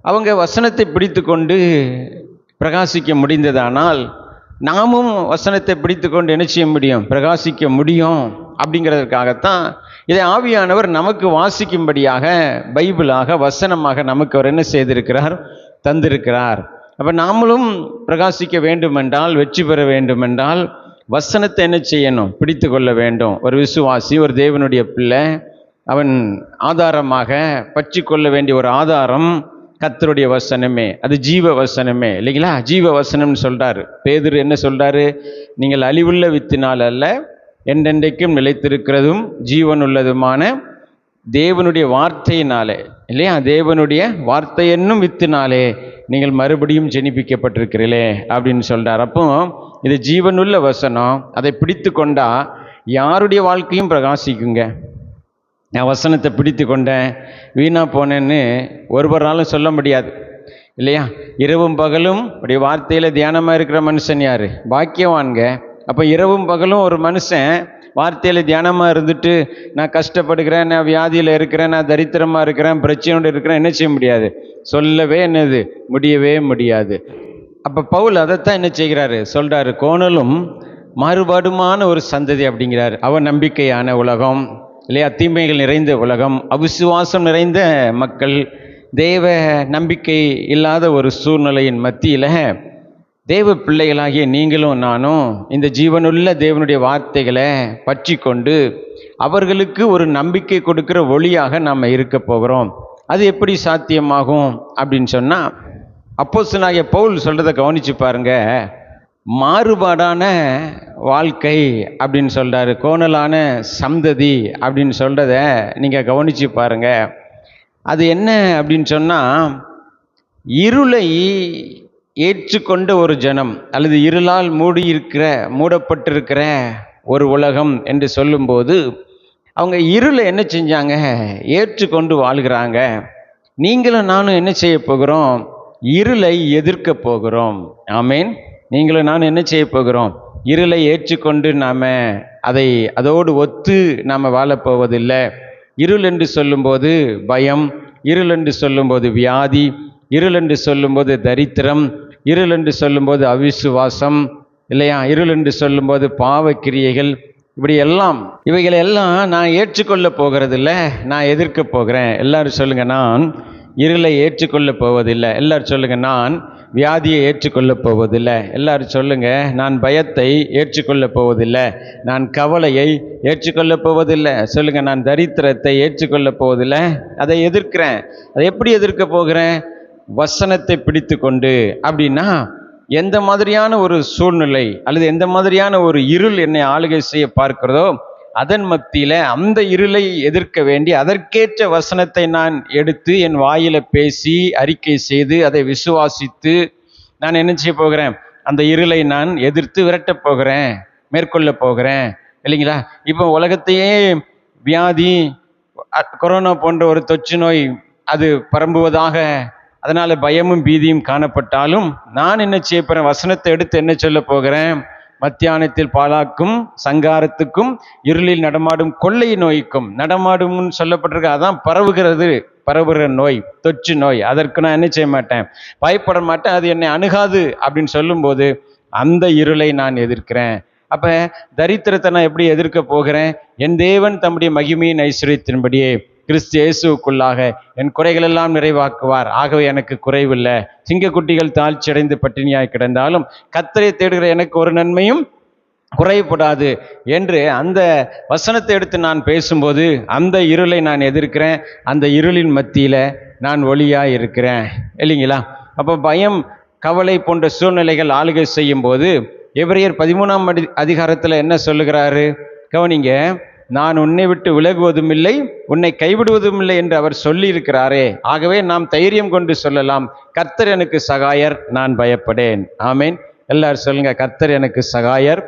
அவங்க வசனத்தை பிடித்து கொண்டு பிரகாசிக்க முடிந்ததானால் நாமும் வசனத்தை பிடித்து கொண்டு என்ன செய்ய முடியும்? பிரகாசிக்க முடியும். அப்படிங்கிறதுக்காகத்தான் இதை ஆவியானவர் நமக்கு வாசிக்கும்படியாக பைபிளாக வசனமாக நமக்கு அவர் என்ன செய்திருக்கிறார்? தந்திருக்கிறார். அப்போ நாமளும் பிரகாசிக்க வேண்டுமென்றால், வெற்றி பெற வேண்டுமென்றால் வசனத்தை என்ன செய்யணும்? பிடித்து கொள்ள வேண்டும். ஒரு விசுவாசி, ஒரு தேவனுடைய பிள்ளை, அவன் ஆதாரமாக பற்றி கொள்ள வேண்டிய ஒரு ஆதாரம் கர்த்தருடைய வசனமே. அது ஜீவ வசனமே, இல்லைங்களா? ஜீவ வசனம்னு சொல்றாரு பேதுரு. என்ன சொல்றாரு? நீங்கள் அழிவுள்ள வித்தினால் அல்ல, என்றென்றைக்கும் நிலைத்திருக்கிறதும் ஜீவன் உள்ளதுமான தேவனுடைய வார்த்தையினாலே, இல்லையா? தேவனுடைய வார்த்தை என்னும் வித்தினாலே நீங்கள் மறுபடியும் ஜெனிப்பிக்கப்பட்டிருக்கிறீர்களே அப்படின்னு சொல்றார். அப்போ இது ஜீவனுள்ள வசனம். அதை பிடித்து கொண்டா யாருடைய வாழ்க்கையும் பிரகாசிக்குங்க. நான் வசனத்தை பிடித்து கொண்டேன், வீணா போனேன்னு ஒருவராலும் சொல்ல முடியாது, இல்லையா? இரவும் பகலும் அப்படி வார்த்தையில் தியானமாக இருக்கிற மனுஷன் யார்? பாக்கியவான்க. அப்போ இரவும் பகலும் ஒரு மனுஷன் வார்த்தையில் தியானமாக இருந்துட்டு, நான் கஷ்டப்படுகிறேன், நான் வியாதியில் இருக்கிறேன், நான் தரித்திரமாக இருக்கிறேன், பிரச்சனையோடு இருக்கிறேன், என்ன செய்ய முடியாது? சொல்லவே என்னது முடியவே முடியாது. அப்போ பவுல் அதைத்தான் என்ன செய்கிறாரு? சொல்கிறாரு, கோணலும் மாறுபாடுமான ஒரு சந்ததி அப்படிங்கிறார். அவன் நம்பிக்கையான உலகம், இல்லையா? தீமைகள் நிறைந்த உலகம், அவிசுவாசம் நிறைந்த மக்கள், தேவ நம்பிக்கை இல்லாத ஒரு சூழ்நிலையின் மத்தியில் தேவ பிள்ளைகளாகிய நீங்களும் நானும் இந்த ஜீவனுள்ள தேவனுடைய வார்த்தைகளை பற்றி கொண்டு அவர்களுக்கு ஒரு நம்பிக்கை கொடுக்கிற ஒளியாக நாம் இருக்க போகிறோம். அது எப்படி சாத்தியமாகும் அப்படின்னு சொன்னால், அப்போஸ்தலனாகிய பவுல் சொல்கிறத கவனித்து பாருங்க. மாறுபாடான வாழ்க்கை அப்படின்னு சொல்கிறாரு, கோணலான சந்ததி அப்படின்னு சொல்கிறத நீங்கள் கவனித்து பாருங்க. அது என்ன அப்படின்னு சொன்னால், இருளை ஏற்றுக்கொண்ட ஒரு ஜனம், அல்லது இருளால் மூடப்பட்டிருக்கிற ஒரு உலகம் என்று சொல்லும்போது, அவங்க இருளை என்ன செஞ்சாங்க? ஏற்றுக்கொண்டு வாழ்கிறாங்க. நீங்களும் நானும் என்ன செய்ய போகிறோம்? இருளை எதிர்க்க போகிறோம். ஆமேன். நீங்களும் நானும் என்ன செய்ய போகிறோம்? இருளை ஏற்றுக்கொண்டு நாம் அதோடு ஒத்து நாம் வாழப்போவதில்லை. இருள் என்று சொல்லும்போது பயம், இருள் என்று சொல்லும்போது வியாதி, இருள் என்று சொல்லும்போது தரித்திரம், இருள் என்று சொல்லும்போது அவிசுவாசம், இல்லையா? இருள் என்று சொல்லும்போது பாவக்கிரியைகள், இப்படி எல்லாம் இவைகளெல்லாம் நான் ஏற்றுக்கொள்ள போகிறதில்ல, நான் எதிர்க்க போகிறேன். எல்லாரும் சொல்லுங்க, நான் இருளை ஏற்றுக்கொள்ள போவதில்லை. எல்லாரும் சொல்லுங்க, நான் வியாதியை ஏற்றுக்கொள்ள போவதில்லை. எல்லாரும் சொல்லுங்க, நான் பயத்தை ஏற்றுக்கொள்ள போவதில்லை, நான் கவலையை ஏற்றுக்கொள்ள போவதில்லை. சொல்லுங்க, நான் தரித்திரத்தை ஏற்றுக்கொள்ள போவதில்லை, அதை எதிர்க்கிறேன். அதை எப்படி எதிர்க்க போகிறேன்? வசனத்தை பிடித்து கொண்டு. அப்படின்னா எந்த மாதிரியான ஒரு சூழ்நிலை அல்லது எந்த மாதிரியான ஒரு இருள் என்னை ஆளுகை செய்ய பார்க்கிறதோ அதன் மத்தியில் அந்த இருளை எதிர்க்க வேண்டி அதற்கேற்ற வசனத்தை நான் எடுத்து என் வாயில பேசி அறிக்கை செய்து அதை விசுவாசித்து நான் என்ன செய்ய போகிறேன்? அந்த இருளை நான் எதிர்த்து விரட்டப் போகிறேன், மேற்கொள்ள போகிறேன், இல்லைங்களா? இப்போ உலகத்தையே வியாதி, கொரோனா போன்ற ஒரு தொற்று நோய் அது பரம்புவதாக, அதனால பயமும் பீதியும் காணப்பட்டாலும் நான் என்ன செய்ய போகிறேன்? வசனத்தை எடுத்து என்ன சொல்ல போகிறேன்? மத்தியானத்தில் பாழாக்கும் சங்காரத்துக்கும் இருளில் நடமாடும் கொள்ளை நோய்க்கும், நடமாடும்னு சொல்லப்பட்டிருக்கு. அதான் பரவுகிற நோய், தொற்று நோய். அதற்கு நான் என்ன செய்ய மாட்டேன்? பயப்பட மாட்டேன். அது என்னை அணுகாது அப்படின்னு சொல்லும்போது அந்த இருளை நான் எதிர்க்கிறேன். அப்போ தரித்திரத்தை நான் எப்படி எதிர்க்க போகிறேன்? என் தேவன் தம்முடைய மகிமையின் ஐஸ்வரியத்தின்படியே கிறிஸ்து இயேசுவுக்குள்ளாக என் குறைகளெல்லாம் நிறைவாக்குவார். ஆகவே எனக்கு குறைவில்லை. சிங்கக்குட்டிகள் தாழ்ச்சி அடைந்து பட்டினியாய் கிடந்தாலும் கர்த்தரை தேடுகிற எனக்கு ஒரு நன்மையும் குறைபடாது என்று அந்த வசனத்தை எடுத்து நான் பேசும்போது அந்த இருளை நான் எதிர்க்கிறேன். அந்த இருளின் மத்தியில் நான் ஒளியாக இருக்கிறேன், இல்லைங்களா? அப்போ பயம், கவலை போன்ற சூழ்நிலைகள் ஆளுகை செய்யும் போது எபிரெயர் 13ஆம் அதிகாரத்தில் என்ன சொல்லுகிறாரு? கவனிங்க, நான் உன்னை விட்டு விலகுவதும் இல்லை, உன்னை கைவிடுவதும் இல்லை என்று அவர் சொல்லி இருக்கிறாரே. ஆகவே நாம் தைரியம் கொண்டு சொல்லலாம், கர்த்தர் எனக்கு சகாயர், நான் பயப்படேன். ஆமேன். எல்லாரும் சொல்லுங்க, கர்த்தர் எனக்கு சகாயர்,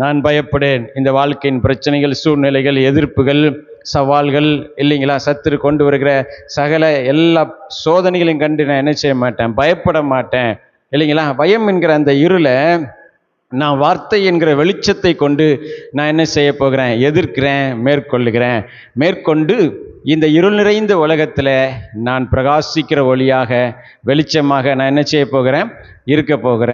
நான் பயப்படேன். இந்த வாழ்க்கையின் பிரச்சனைகள், சூழ்நிலைகள், எதிர்ப்புகள், சவால்கள், இல்லைங்களா? சத்துரு கொண்டு வருகிற சகல எல்லா சோதனைகளையும் கண்டு நான் என்ன செய்ய மாட்டேன்? பயப்பட மாட்டேன், இல்லைங்களா? பயம் என்கிற அந்த இருளை நான் வார்த்தை என்கிற வெளிச்சத்தை கொண்டு நான் என்ன செய்ய போகிறேன்? எதிர்க்கிறேன், மேற்கொள்ளுகிறேன். மேற்கொண்டு இந்த இருள் நிறைந்த உலகத்தில் நான் பிரகாசிக்கிற ஒளியாக, வெளிச்சமாக நான் என்ன செய்ய போகிறேன்? இருக்க போகிறேன்.